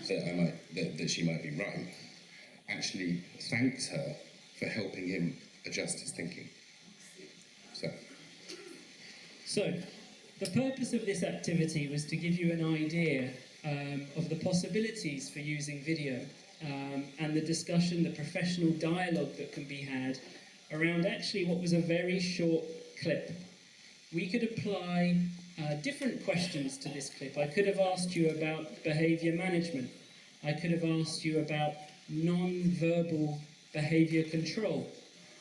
that she might be right, actually thanks her for helping him adjust his thinking. So, the purpose of this activity was to give you an idea of the possibilities for using video and the discussion, the professional dialogue that can be had around actually what was a very short clip. We could apply different questions to this clip. I could have asked you about behaviour management. I could have asked you about non-verbal behaviour control.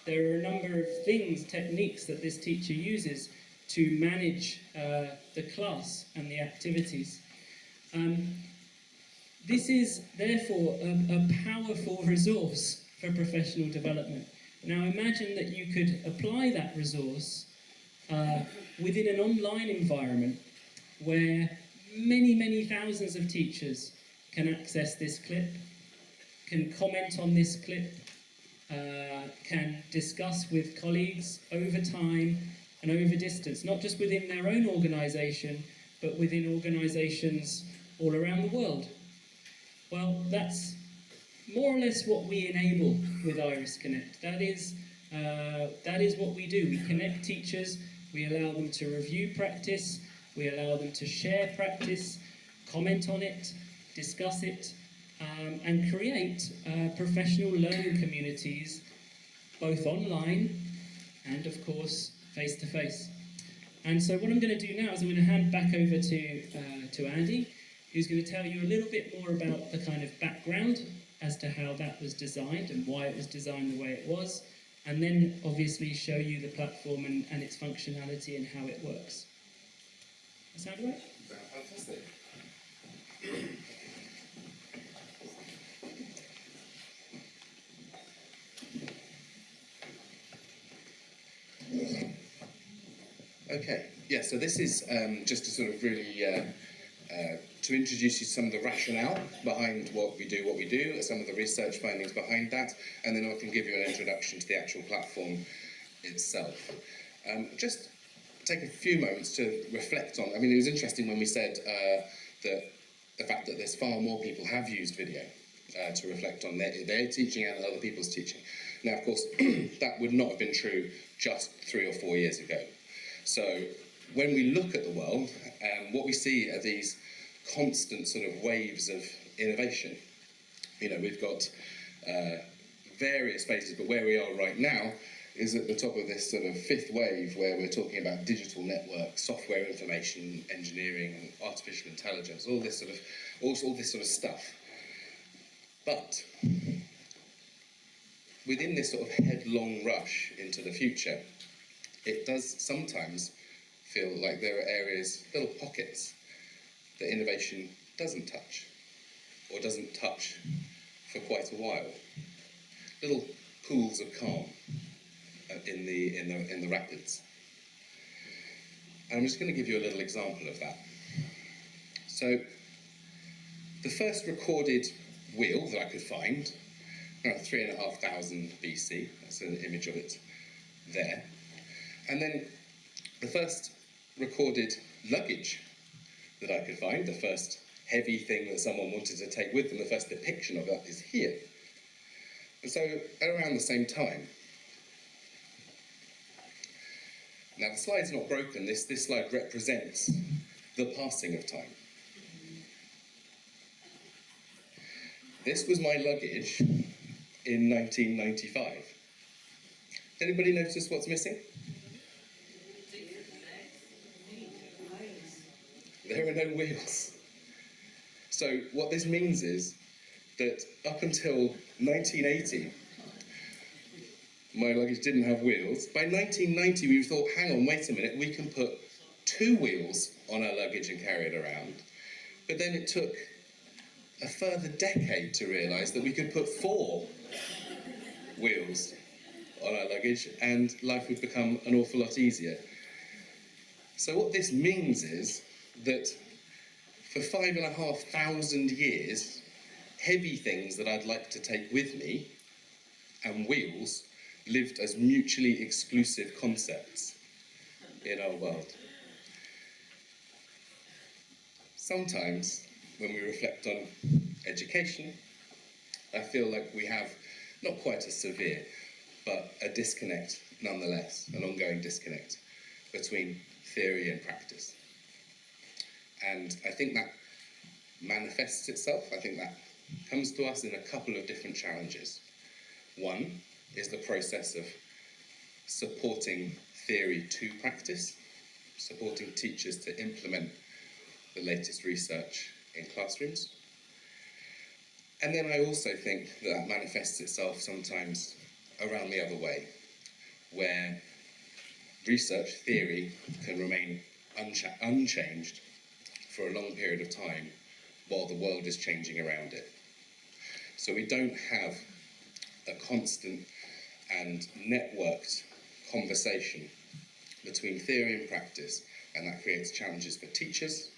There are a number of things, techniques that this teacher uses to manage the class and the activities. This is therefore a powerful resource for professional development. Now imagine that you could apply that resource within an online environment where many thousands of teachers can access this clip, can comment on this clip, can discuss with colleagues over time and over distance, not just within their own organisation, but within organisations all around the world. Well, that's more or less what we enable with Iris Connect. That is what we do. We connect teachers, we allow them to review practice, we allow them to share practice, comment on it, discuss it, and create professional learning communities, both online and, of course, face-to-face. And so what I'm going to do now is I'm going to hand back over to Andy, who's going to tell you a little bit more about the kind of background as to how that was designed and why it was designed the way it was, and then obviously show you the platform and its functionality and how it works. Does that sound right? Fantastic. Okay, yeah, so this is just to sort of really to introduce you to some of the rationale behind what we do, some of the research findings behind that, and then I can give you an introduction to the actual platform itself. Just take a few moments to reflect on, I mean, it was interesting when we said that the fact that there's far more people have used video to reflect on their teaching and other people's teaching. Now, of course, that would not have been true just 3 or 4 years ago. So when we look at the world, what we see are these constant sort of waves of innovation. You know, we've got various phases, but where we are right now is at the top of this sort of 5th wave where we're talking about digital networks, software information engineering, artificial intelligence, all this sort of stuff. But within this sort of headlong rush into the future, it does sometimes feel like there are areas, little pockets, that innovation doesn't touch, or doesn't touch for quite a while. Little pools of calm in the rapids. And I'm just going to give you a little example of that. So, the first recorded wheel that I could find, around 3,500 BC, that's an image of it there. And then the first recorded luggage that I could find, the first heavy thing that someone wanted to take with them, the first depiction of that is here. And so, around the same time. Now, the slide's not broken. This slide represents the passing of time. This was my luggage in 1995. Anybody notice what's missing? There are no wheels. So what this means is that up until 1980, my luggage didn't have wheels. By 1990, we thought, hang on, wait a minute, we can put 2 wheels on our luggage and carry it around. But then it took a further decade to realise that we could put 4 wheels on our luggage and life would become an awful lot easier. So what this means is that for 5,500 years, heavy things that I'd like to take with me and wheels lived as mutually exclusive concepts in our world. Sometimes, when we reflect on education, I feel like we have not quite as severe, but a disconnect nonetheless, an ongoing disconnect between theory and practice. And I think that manifests itself, I think that comes to us in a couple of different challenges. One is the process of supporting theory to practice, supporting teachers to implement the latest research in classrooms. And then I also think that manifests itself sometimes around the other way, where research theory can remain unchanged for a long period of time while the world is changing around it. So we don't have a constant and networked conversation between theory and practice, and that creates challenges for teachers,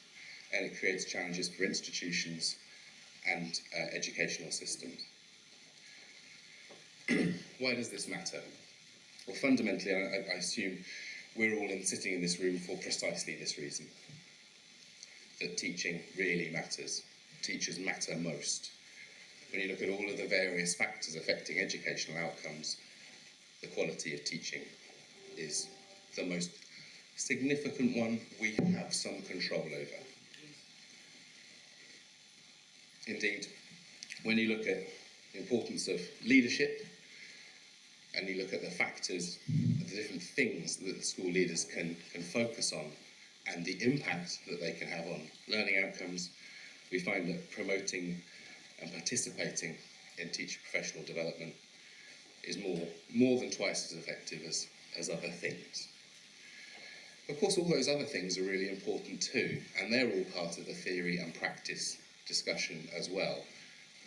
and it creates challenges for institutions and educational systems. Why does this matter? Well, fundamentally, I assume we're all sitting in this room for precisely this reason, that teaching really matters. Teachers matter most. When you look at all of the various factors affecting educational outcomes, the quality of teaching is the most significant one we have some control over. Indeed, when you look at the importance of leadership, and you look at the factors, the different things that the school leaders can focus on, and the impact that they can have on learning outcomes, we find that promoting and participating in teacher professional development is more than twice as effective as other things. Of course, all those other things are really important too, and they're all part of the theory and practice discussion as well.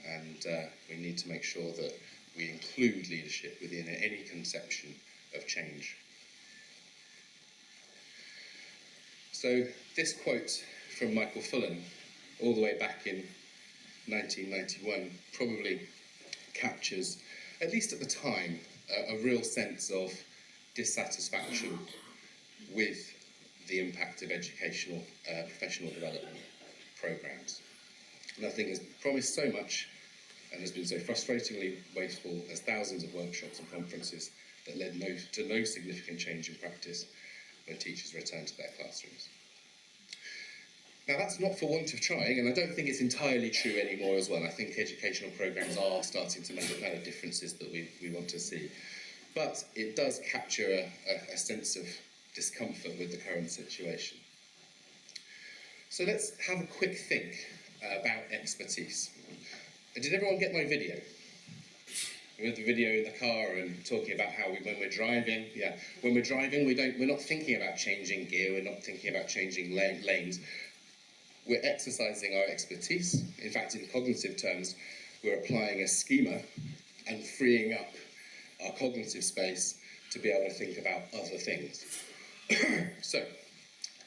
And we need to make sure that we include leadership within any conception of change. So this quote from Michael Fullan, all the way back in 1991, probably captures, at least at the time, a real sense of dissatisfaction with the impact of educational professional development programs. Nothing has promised so much and has been so frustratingly wasteful as thousands of workshops and conferences that led to no significant change in practice when teachers returned to their classrooms. Now that's not for want of trying, and I don't think it's entirely true anymore as well. I think educational programs are starting to make the kind of differences that we want to see. But it does capture a sense of discomfort with the current situation. So let's have a quick think about expertise. Did everyone get my video? We had the video in the car and talking about how when we're driving, when we're driving, we're not thinking about changing gear, we're not thinking about changing lanes. We're exercising our expertise. In fact, in cognitive terms, we're applying a schema and freeing up our cognitive space to be able to think about other things. So,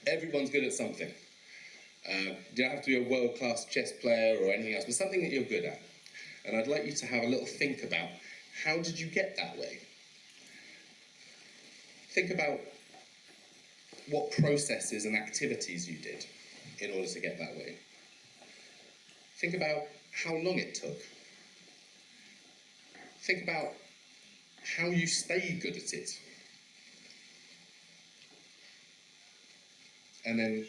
everyone's good at something. You don't have to be a world-class chess player or anything else, but something that you're good at. And I'd like you to have a little think about, how did you get that way? Think about what processes and activities you did in order to get that way. Think about how long it took. Think about how you stayed good at it. And then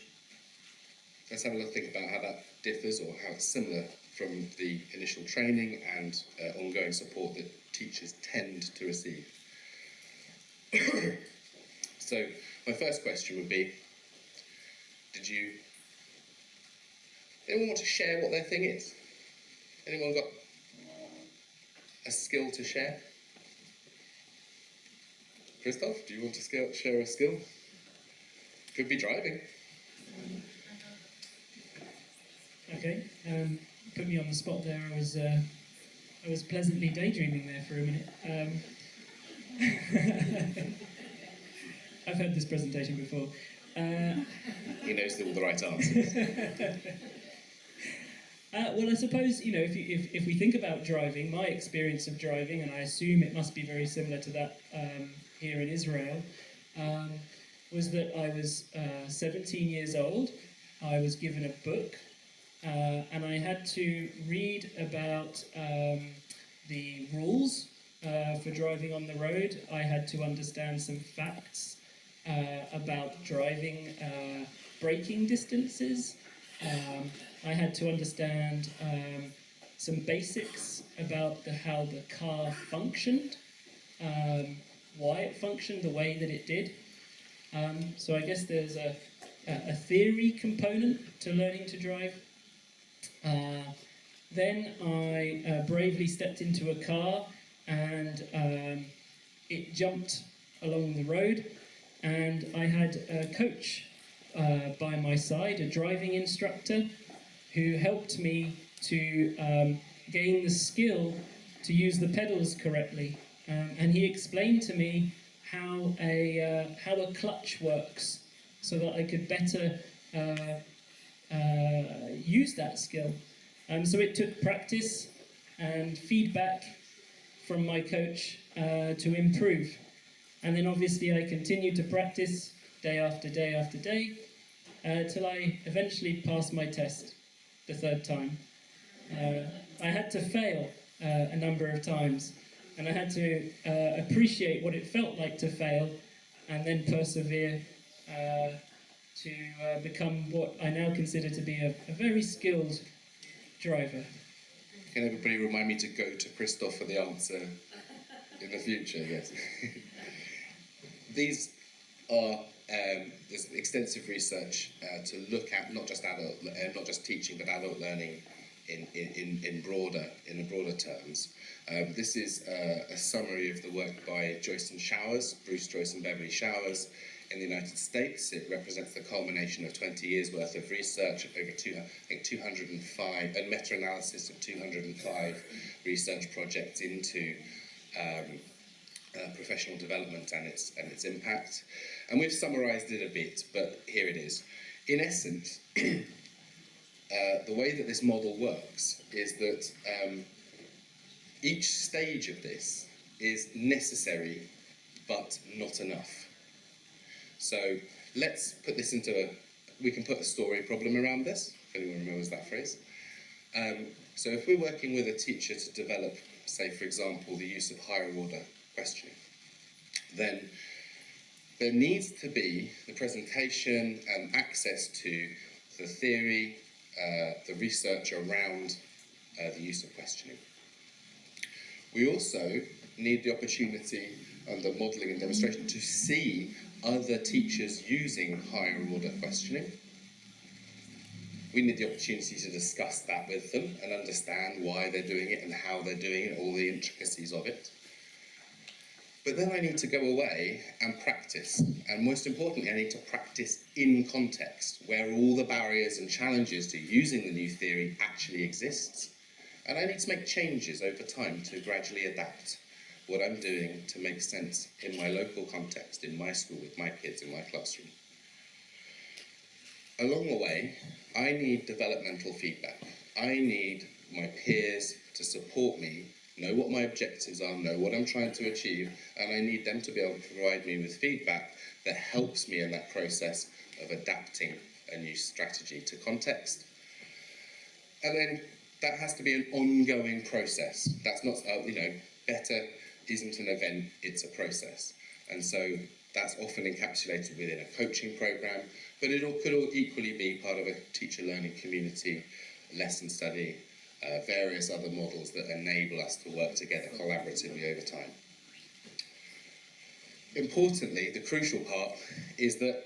let's have a little think about how that differs or how it's similar from the initial training and ongoing support that teachers tend to receive. So my first question would be, anyone want to share what their thing is? Anyone got a skill to share? Christoph, do you want to share a skill? Could be driving. Okay, put me on the spot there. I was pleasantly daydreaming there for a minute. I've heard this presentation before. He knows all the right answers. Well, I suppose, if we think about driving, my experience of driving, and I assume it must be very similar to that here in Israel, was that I was 17 years old. I was given a book and I had to read about the rules for driving on the road. I had to understand some facts about driving braking distances. I had to understand some basics about how the car functioned, why it functioned the way that it did. So I guess there's a theory component to learning to drive. Then I bravely stepped into a car and it jumped along the road, and I had a coach by my side, a driving instructor, who helped me to gain the skill to use the pedals correctly. And he explained to me how a clutch works, so that I could better use that skill. So it took practice and feedback from my coach to improve. And then obviously I continued to practice day after day after day till I eventually passed my test the third time. I had to fail a number of times, and I had to appreciate what it felt like to fail and then persevere to become what I now consider to be a very skilled driver. Can everybody remind me to go to Christoph for the answer in the future? Yes. These are there's extensive research to look at not just teaching, but adult learning in broader terms. This is a summary of the work by Joyce and Showers, Bruce Joyce and Beverly Showers, in the United States. It represents the culmination of 20 years worth of research of over 205, and meta-analysis of 205 research projects into professional development and its impact. And we've summarised it a bit, but here it is. In essence, the way that this model works is that each stage of this is necessary, but not enough. So let's put this we can put a story problem around this, if anyone remembers that phrase. So if we're working with a teacher to develop, say for example, the use of higher order questioning, then there needs to be the presentation and access to the theory, the research around the use of questioning. We also need the opportunity and the modelling and demonstration to see other teachers using higher order questioning. We need the opportunity to discuss that with them and understand why they're doing it and how they're doing it, all the intricacies of it. But then I need to go away and practice, and most importantly, I need to practice in context, where all the barriers and challenges to using the new theory actually exists. And I need to make changes over time to gradually adapt what I'm doing to make sense in my local context, in my school, with my kids, in my classroom. Along the way, I need developmental feedback. I need my peers to support me, know what my objectives are, know what I'm trying to achieve, and I need them to be able to provide me with feedback that helps me in that process of adapting a new strategy to context. And then that has to be an ongoing process. That's not, better isn't an event, it's a process. And so that's often encapsulated within a coaching program, but it could equally be part of a teacher learning community, lesson study, various other models that enable us to work together collaboratively over time. Importantly, the crucial part is that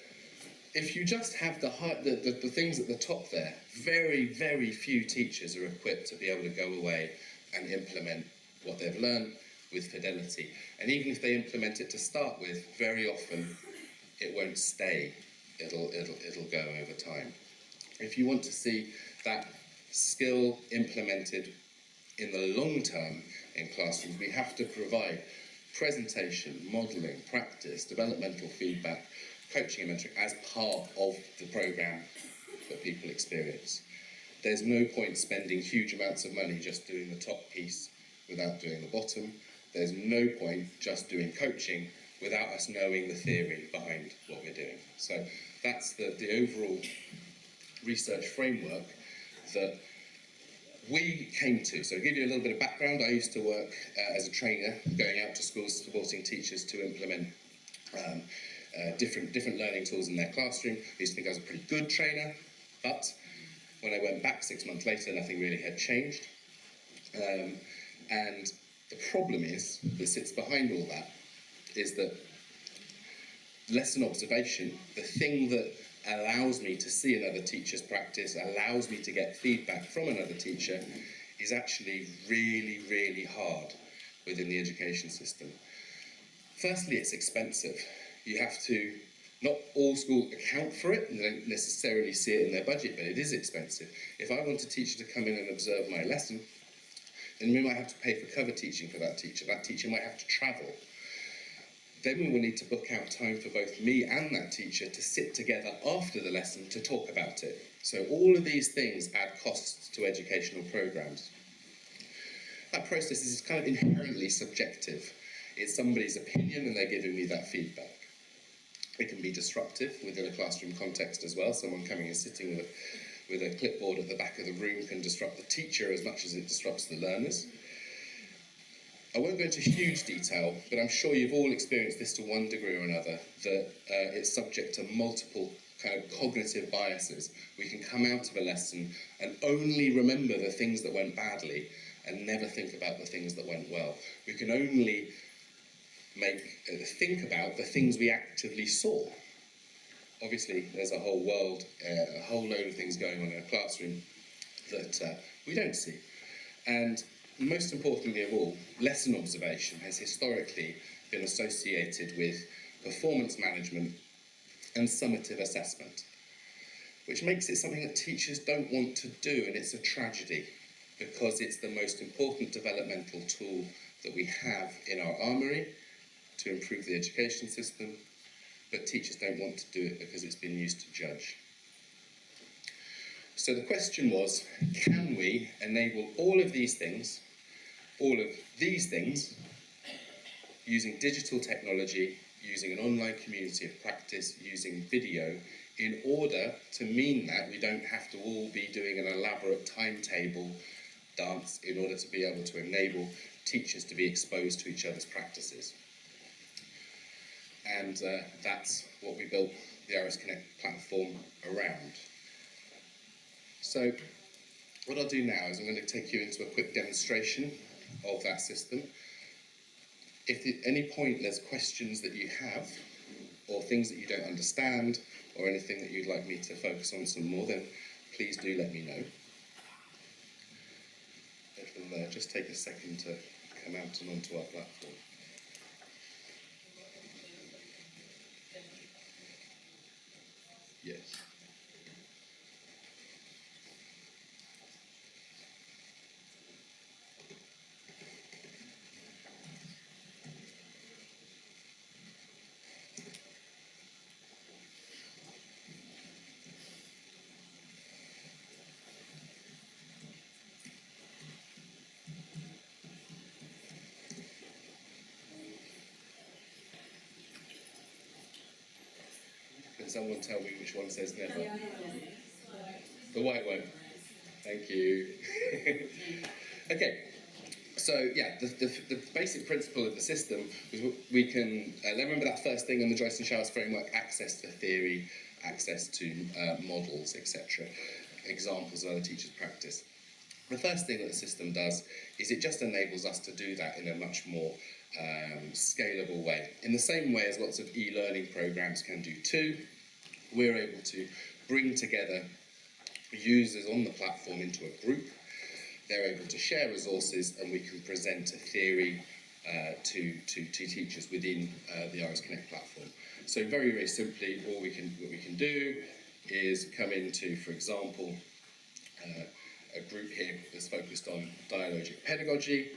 if you just have the things at the top there, very, very few teachers are equipped to be able to go away and implement what they've learned with fidelity. And even if they implement it to start with, very often it won't stay. It'll go over time. If you want to see that skill implemented in the long term in classrooms, we have to provide presentation, modelling, practice, developmental feedback, coaching and mentoring as part of the programme that people experience. There's no point spending huge amounts of money just doing the top piece without doing the bottom. There's no point just doing coaching without us knowing the theory behind what we're doing. So that's the overall research framework that we came to. So to give you a little bit of background, I used to work as a trainer, going out to schools supporting teachers to implement different learning tools in their classroom. I used to think I was a pretty good trainer, but when I went back 6 months later, nothing really had changed. And the problem that sits behind all that is that lesson observation, the thing that allows me to see another teacher's practice, allows me to get feedback from another teacher, is actually really, really hard within the education system. Firstly, it's expensive. You have to, not all schools account for it, and they don't necessarily see it in their budget, but it is expensive. If I want a teacher to come in and observe my lesson, then we might have to pay for cover teaching for that teacher. That teacher might have to travel. Then we will need to book out time for both me and that teacher to sit together after the lesson to talk about it. So all of these things add costs to educational programs. That process is kind of inherently subjective. It's somebody's opinion and they're giving me that feedback. It can be disruptive within a classroom context as well. Someone coming and sitting with a clipboard at the back of the room can disrupt the teacher as much as it disrupts the learners. I won't go into huge detail, but I'm sure you've all experienced this to one degree or another, that it's subject to multiple kind of cognitive biases. We can come out of a lesson and only remember the things that went badly and never think about the things that went well. We can only think about the things we actively saw. Obviously, there's a whole world, a whole load of things going on in a classroom that we don't see. And most importantly of all, lesson observation has historically been associated with performance management and summative assessment, which makes it something that teachers don't want to do, and it's a tragedy because it's the most important developmental tool that we have in our armoury to improve the education system, but teachers don't want to do it because it's been used to judge. So the question was, can we enable all of these things, using digital technology, using an online community of practice, using video, in order to mean that we don't have to all be doing an elaborate timetable dance in order to be able to enable teachers to be exposed to each other's practices. And that's what we built the Iris Connect platform around. So what I'll do now is I'm going to take you into a quick demonstration of that system. If at any point there's questions that you have, or things that you don't understand, or anything that you'd like me to focus on some more, then please do let me know. It'll just take a second to come out and onto our platform. Yes. Can someone tell me which one says never? The white one. Thank you. Okay, so yeah, the basic principle of the system is we can, remember that first thing in the Joyce and Showers framework, access to theory, access to models, etc., examples of other teachers' practice. The first thing that the system does is it just enables us to do that in a much more scalable way. In the same way as lots of e-learning programs can do too, we're able to bring together users on the platform into a group. They're able to share resources, and we can present a theory to teachers within the Iris Connect platform. So very, very simply, what we can do is come into, for example, a group here that's focused on dialogic pedagogy,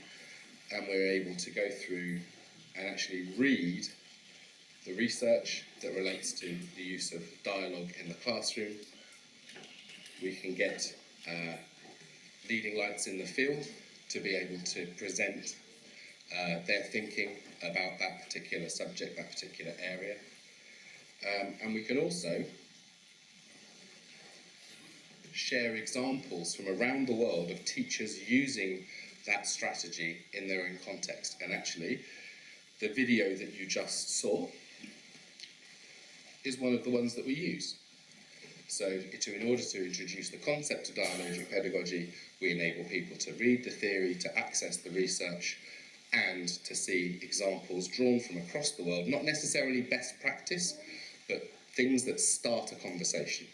and we're able to go through and actually read the research that relates to the use of dialogue in the classroom. We can get leading lights in the field to be able to present their thinking about that particular subject, that particular area. And we can also share examples from around the world of teachers using that strategy in their own context. And actually, the video that you just saw is one of the ones that we use. So in order to introduce the concept of dialogic pedagogy, we enable people to read the theory, to access the research, and to see examples drawn from across the world, not necessarily best practice, but things that start a conversation.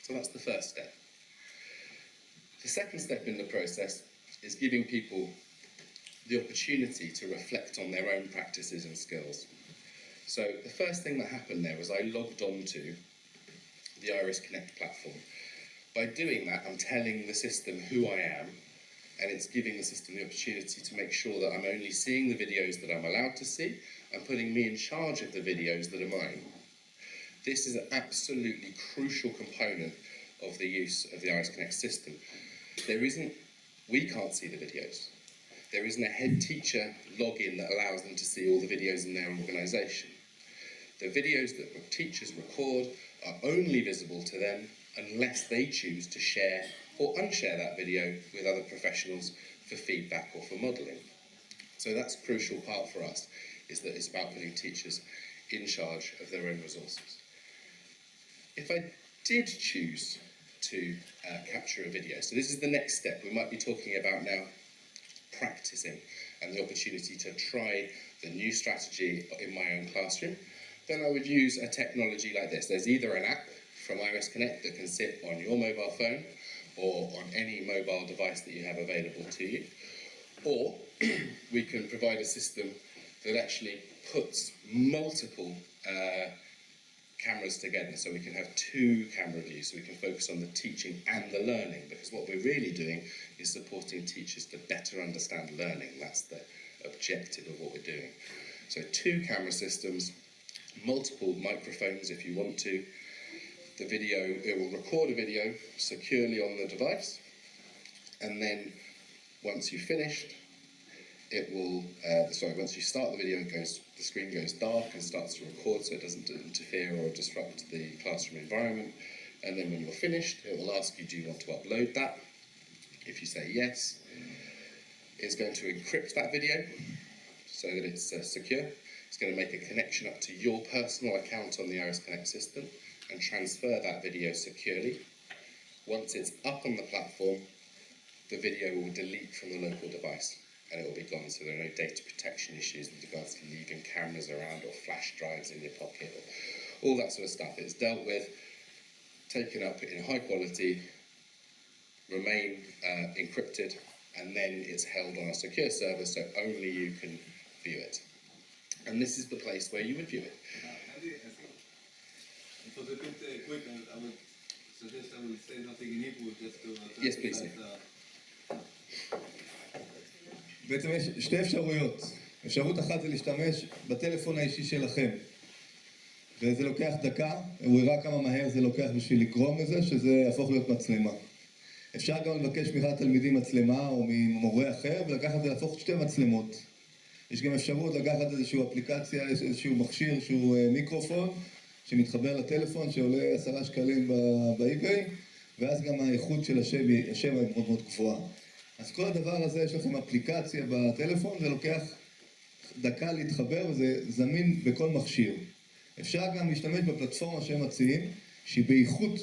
So that's the first step. The second step in the process is giving people the opportunity to reflect on their own practices and skills. So the first thing that happened there was I logged on to the Iris Connect platform. By doing that, I'm telling the system who I am, and it's giving the system the opportunity to make sure that I'm only seeing the videos that I'm allowed to see and putting me in charge of the videos that are mine. This is an absolutely crucial component of the use of the Iris Connect system. We can't see the videos. There isn't a head teacher login that allows them to see all the videos in their organisation. The videos that teachers record are only visible to them unless they choose to share or unshare that video with other professionals for feedback or for modelling. So that's a crucial part for us, is that it's about putting teachers in charge of their own resources. If I did choose to capture a video, so this is the next step, we might be talking about now practicing and the opportunity to try the new strategy in my own classroom, then I would use a technology like this. There's either an app from Iris Connect that can sit on your mobile phone or on any mobile device that you have available to you, or we can provide a system that actually puts multiple cameras together, so we can have two camera views, so we can focus on the teaching and the learning, because what we're really doing is supporting teachers to better understand learning. That's the objective of what we're doing. So two camera systems, multiple microphones if you want to. The video, it will record a video securely on the device, and then once you've finished, it will, once you start the video, the screen goes dark and starts to record so it doesn't interfere or disrupt the classroom environment. And then when you're finished, it will ask you, do you want to upload that? If you say yes, it's going to encrypt that video so that it's secure. It's going to make a connection up to your personal account on the Iris Connect system and transfer that video securely. Once it's up on the platform, the video will delete from the local device and it will be gone, so there are no data protection issues with regards to leaving cameras around or flash drives in your pocket or all that sort of stuff. It's dealt with, taken up in high quality, remain encrypted, and then it's held on a secure server so only you can view it. And this is the place where you would view it. For the quick, I would suggest I will say nothing in Hebrew just to... Yes, please. בעצם יש שתי אפשרויות. אפשרות אחת זה להשתמש בטלפון האישי שלכם. וזה לוקח דקה, הוא הראה כמה מהר זה לוקח בשביל לגרום לזה, שזה יהפוך להיות מצלמה. אפשר גם לבקש מהתלמידים מצלמה או ממורה אחר, ולקחת את זה להפוך שתי מצלמות. יש גם אפשרות לקחת איזושהי אפליקציה, איזשהו מכשיר שהוא מיקרופון, שמתחבר לטלפון, שעולה 10 שקלים באי-ביי, ואז גם האיכות של השם היא מאוד מאוד גבוהה. אז כל הדבר הזה, יש לכם אפליקציה בטלפון, זה לוקח דקה להתחבר, וזה זמין בכל מכשיר. אפשר גם להשתמש בפלטפורמה שהם מציעים, שהיא באיכות